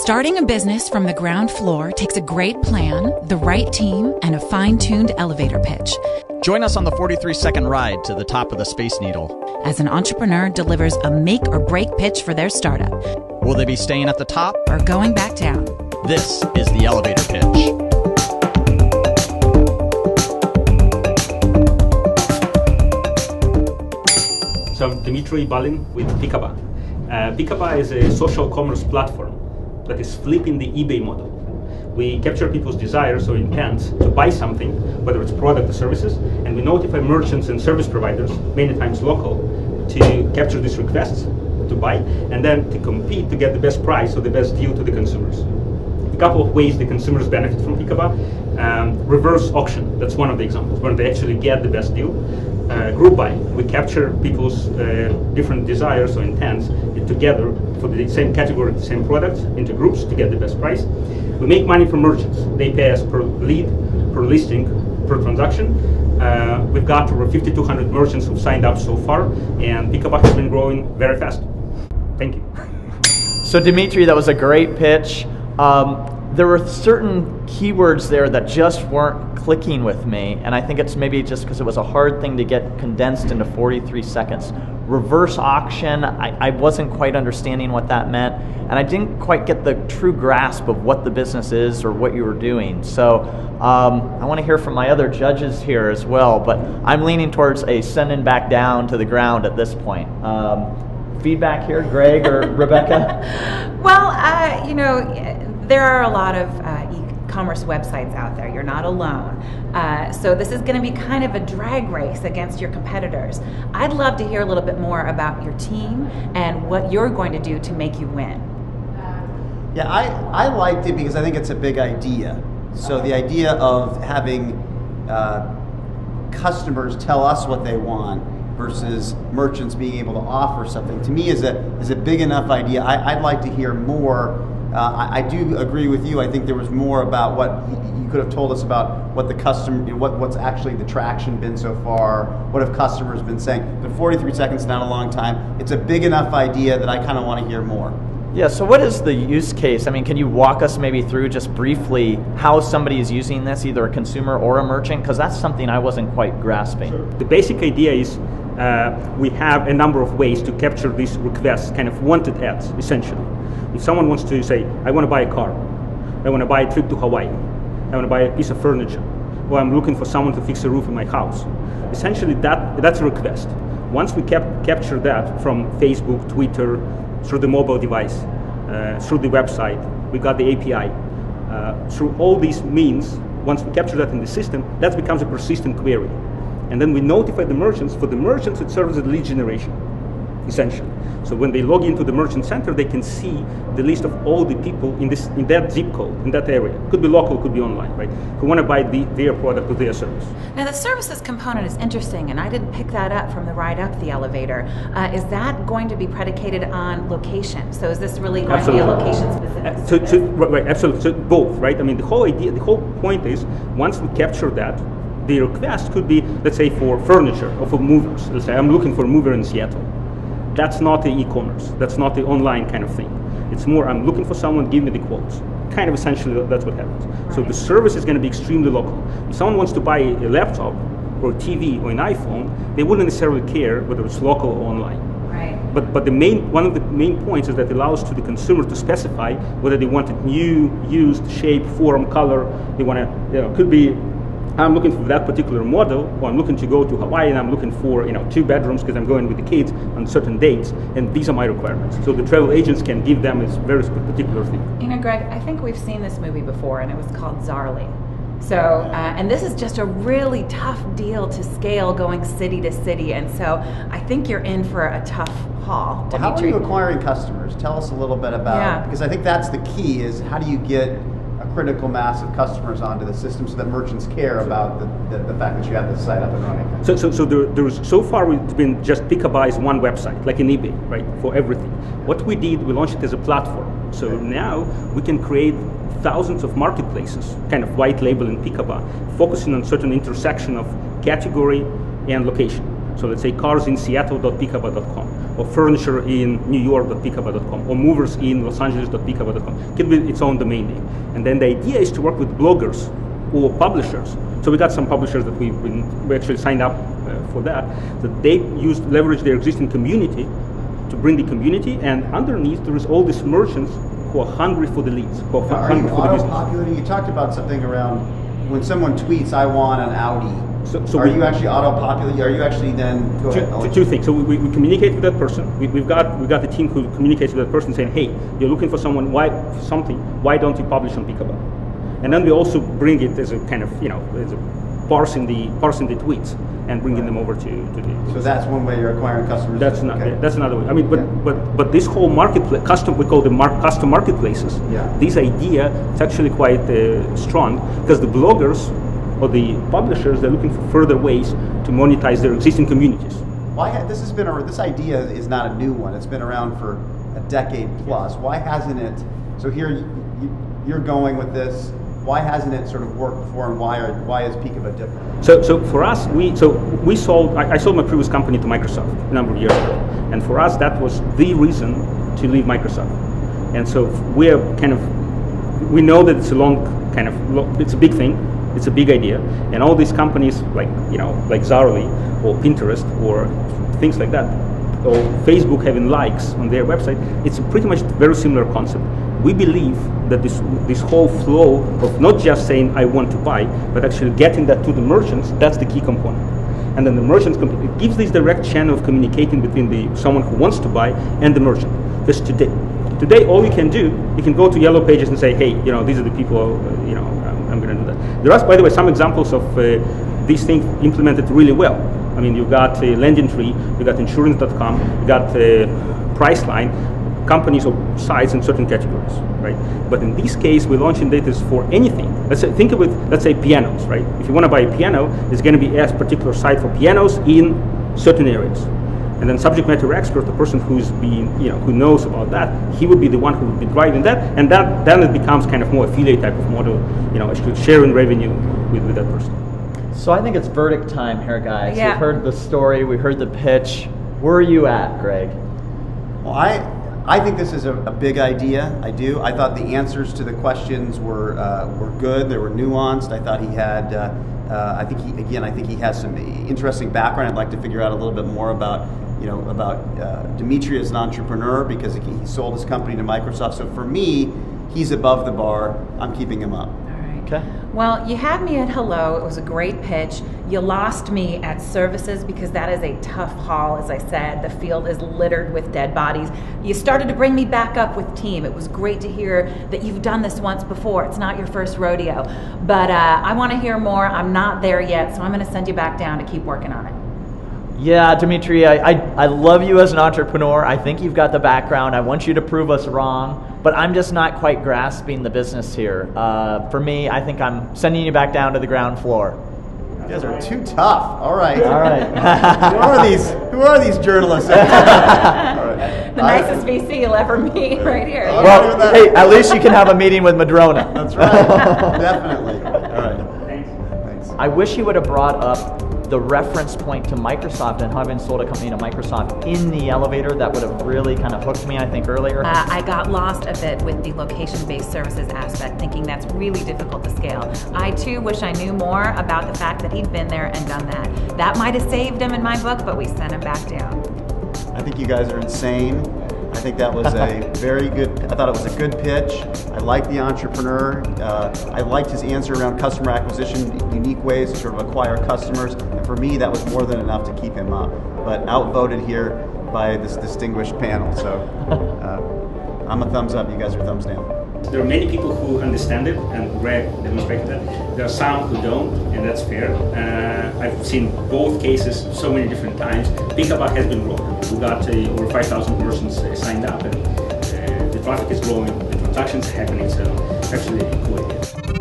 Starting a business from the ground floor takes a great plan, the right team, and a fine-tuned elevator pitch. Join us on the 43-second ride to the top of the Space Needle. As an entrepreneur delivers a make-or-break pitch for their startup. Will they be staying at the top or going back down? This is the elevator pitch. So I'm Dmitry Balin with Pikaba. Pikaba is a social commerce platform that is flipping the eBay model. We capture people's desires or intent to buy something, whether it's product or services, and we notify merchants and service providers, many times local, to capture these requests to buy, and then to compete to get the best price or the best deal to the consumers. A couple of ways the consumers benefit from Pikaba. Reverse auction, that's one of the examples, where they actually get the best deal. Group buy, we capture people's different desires or intents together for the same category, the same product, into groups to get the best price. We make money from merchants. They pay us per lead, per listing, per transaction. We've got over 5,200 merchants who've signed up so far, and Pikaba has been growing very fast. Thank you. So Dmitry, that was a great pitch. There were certain keywords there that just weren't clicking with me, and I think it's maybe just because it was a hard thing to get condensed into 43 seconds. Reverse auction, I wasn't quite understanding what that meant, and I didn't quite get the true grasp of what the business is or what you were doing. So I want to hear from my other judges here as well, but I'm leaning towards a sending back down to the ground at this point. Feedback here, Greg or Rebecca? Well, there are a lot of e-commerce websites out there. You're not alone. So this is going to be kind of a drag race against your competitors. I'd love to hear a little bit more about your team and what you're going to do to make you win. Yeah, I liked it because I think it's a big idea. So the idea of having customers tell us what they want versus merchants being able to offer something, to me is a big enough idea. I'd like to hear more. I do agree with you. I think there was more about what you could have told us about what the customer, what's actually the traction been so far. What have customers been saying? But 43 seconds is not a long time. It's a big enough idea that I kind of want to hear more. Yeah, so what is the use case? I mean, can you walk us maybe through just briefly how somebody is using this, either a consumer or a merchant? Because that's something I wasn't quite grasping. Sure. The basic idea is we have a number of ways to capture these requests, kind of wanted ads, essentially. If someone wants to say, I want to buy a car, I want to buy a trip to Hawaii, I want to buy a piece of furniture, or I'm looking for someone to fix a roof in my house. Essentially, that's a request. Once we capture that from Facebook, Twitter, through the mobile device, through the website, we got the API. Through all these means, once we capture that in the system, that becomes a persistent query. And then we notify the merchants. For the merchants, it serves as lead generation, essentially. So when they log into the merchant center, they can see the list of all the people in that zip code, in that area. Could be local, could be online, right? Who want to buy their product or their service. Now the services component is interesting, and I didn't pick that up from the ride up the elevator. Is that going to be predicated on location? So is this really going to be a location specific? Right, absolutely. So both, right? I mean, the whole idea, the whole point is, once we capture that, the request could be, let's say, for furniture or for movers. Let's say I'm looking for a mover in Seattle. That's not the e-commerce. That's not the online kind of thing. It's more, I'm looking for someone, give me the quotes. Kind of essentially, that's what happens. Right. So the service is going to be extremely local. If someone wants to buy a laptop or a TV or an iPhone, they wouldn't necessarily care whether it's local or online. Right. But one of the main points is that it allows to the consumer to specify whether they want it new, used, shape, form, color. They want to, could be, I'm looking for that particular model, or I'm looking to go to Hawaii and I'm looking for 2 bedrooms because I'm going with the kids on certain dates, and these are my requirements. So the travel agents can give them a very particular thing. Greg, I think we've seen this movie before, and it was called Zarly. So, and this is just a really tough deal to scale, going city to city, and so I think you're in for a tough haul. Well, how are you acquiring customers? Tell us a little bit about, because I think that's the key, is how do you get critical mass of customers onto the system so that merchants care about the fact that you have this site up and running? So far it's been just Pikaba is one website, like an eBay, right, for everything. What we did, we launched it as a platform. So now we can create thousands of marketplaces, kind of white labeling Pikaba, focusing on certain intersection of category and location. So let's say carsinseattle.pikaba.com. or furniture in New York.pikaba.com, or movers in Los Angeles.pikaba.com. It can be its own domain name. And then the idea is to work with bloggers or publishers. So we got some publishers that we actually signed up for that they leverage their existing community to bring the community, and underneath there is all these merchants who are hungry for the leads, who are hungry for the business. Auto-populating? You talked about something around when someone tweets, "I want an Audi." So are you actually auto-populating? Are you actually then two things? So we communicate with that person. We've got a team who communicates with that person, saying, "Hey, you're looking for someone. Why don't you publish on Pikaba?" And then we also bring it as a kind of as a parsing the tweets and bringing them over to the. So that's one way you're acquiring customers. That's another way. I mean, but this whole marketplace, we call them custom marketplaces. Yeah. This idea is actually quite strong, because the bloggers or the publishers, they're looking for further ways to monetize their existing communities. This idea is not a new one. It's been around for a decade plus. Why hasn't it? So here you're going with this. Why hasn't it sort of worked before, and why is Pikaba different? So for us, I sold my previous company to Microsoft a number of years ago, and for us that was the reason to leave Microsoft. And so we know that it's it's a big thing, it's a big idea, and all these companies like Zarly or Pinterest or things like that, or Facebook having likes on their website, it's pretty much very similar concept. We believe that this whole flow of not just saying I want to buy, but actually getting that to the merchants, that's the key component. And then the merchants, it gives this direct channel of communicating between someone who wants to buy and the merchant. Because today all you can do, you can go to Yellow Pages and say, hey, these are the people, I'm going to do that. There are, by the way, some examples of these things implemented really well. I mean, you've got Lending Tree, you've got Insurance.com, you've got Priceline, companies or sites in certain categories, right? But in this case, we're launching data for anything. Think of it, let's say pianos, right? If you want to buy a piano, there's going to be a particular site for pianos in certain areas. And then subject matter expert, the person who knows about that, he would be the one who would be driving that, and then it becomes kind of more affiliate type of model, actually sharing revenue with that person. So I think it's verdict time here, guys. Yeah. We've heard the story, we heard the pitch. Where are you at, Greg? Well, I think this is a big idea. I do. I thought the answers to the questions were good. They were nuanced. I thought he had. I think he has some interesting background. I'd like to figure out a little bit more about Dimitri as an entrepreneur, because he sold his company to Microsoft. So for me, he's above the bar. I'm keeping him up. Okay. Well, you had me at hello. It was a great pitch. You lost me at services, because that is a tough haul. As I said, the field is littered with dead bodies. You started to bring me back up with team. It was great to hear that you've done this once before. It's not your first rodeo. But I want to hear more. I'm not there yet, so I'm going to send you back down to keep working on it. Yeah, Dimitri, I love you as an entrepreneur. I think you've got the background. I want you to prove us wrong, but I'm just not quite grasping the business here. For me, I think I'm sending you back down to the ground floor. You guys are too tough. All right. All right. Who are these journalists? All right. The nicest VC you'll ever meet right here. Well, hey, at least you can have a meeting with Madrona. That's right. Definitely. All right. Thanks. I wish you would have brought up the reference point to Microsoft and having sold a company to Microsoft in the elevator. That would have really kind of hooked me, I think, earlier. I got lost a bit with the location-based services aspect, thinking that's really difficult to scale. I too wish I knew more about the fact that he'd been there and done that. That might have saved him in my book, but we sent him back down. I think you guys are insane. I think that was a very good, I thought it was a good pitch. I liked the entrepreneur. I liked his answer around customer acquisition, unique ways to sort of acquire customers. And for me, that was more than enough to keep him up. But outvoted here by this distinguished panel. So I'm a thumbs up. You guys are thumbs down. There are many people who understand it, and Greg demonstrated that. There are some who don't, and that's fair. I've seen both cases so many different times. Pikaba has been growing. We got over 5,000 persons signed up, and the traffic is growing, the transactions are happening, so actually cool.